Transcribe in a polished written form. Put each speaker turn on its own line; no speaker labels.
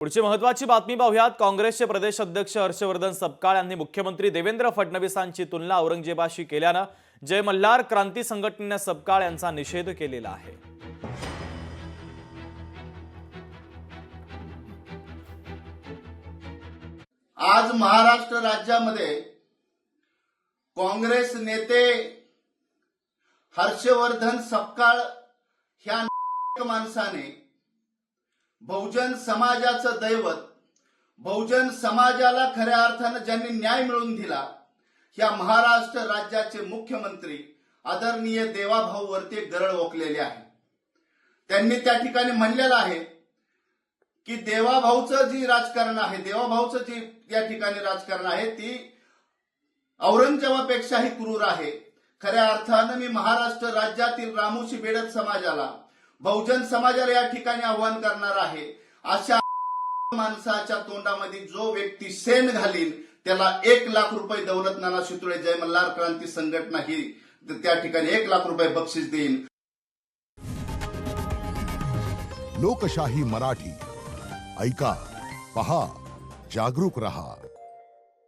पुढची महत्त्वाची बातमी पाहूयात। काँग्रेसचे प्रदेश अध्यक्ष हर्षवर्धन सपकाळ यांनी मुख्यमंत्री देवेंद्र फडणवीसांची तुलना औरंगजेबाशी केल्यानं जय मल्हार क्रांती संघटनेने सपकाळ यांचा निषेध केलेला आहे।
आज महाराष्ट्र राज्यामध्ये काँग्रेस नेते हर्षवर्धन सपकाळ ह्या माणसाने बहुजन समाजाचं दैवत, बहुजन समाजाला खऱ्या अर्थाने ज्यांनी न्याय मिळवून दिला, ह्या महाराष्ट्र राज्याचे मुख्यमंत्री आदरणीय देवाभाऊ वरती गरळ ओकलेले आहे। त्यांनी त्या ठिकाणी म्हणलेलं आहे की देवाभाऊचं जी राजकारण आहे, देवाभाऊचं जी या ठिकाणी राजकारण आहे ती औरंगजेबापेक्षाही क्रूर आहे। खऱ्या अर्थाने मी महाराष्ट्र राज्यातील रामोशी बेडक समाजाला, बहुजन समाजाला या ठिकाणी आव्हान करणार आहे, अशा माणसाच्या तोंडामध्ये जो व्यक्ती शेण घालील त्याला 1 लाख रुपये दौलत नाना शितोळे जय मल्हार क्रांती संघटना ही त्या ठिकाणी 1 लाख रुपये बक्षीस देईल।
लोकशाही मराठी ऐका, पहा, जागरूक रहा।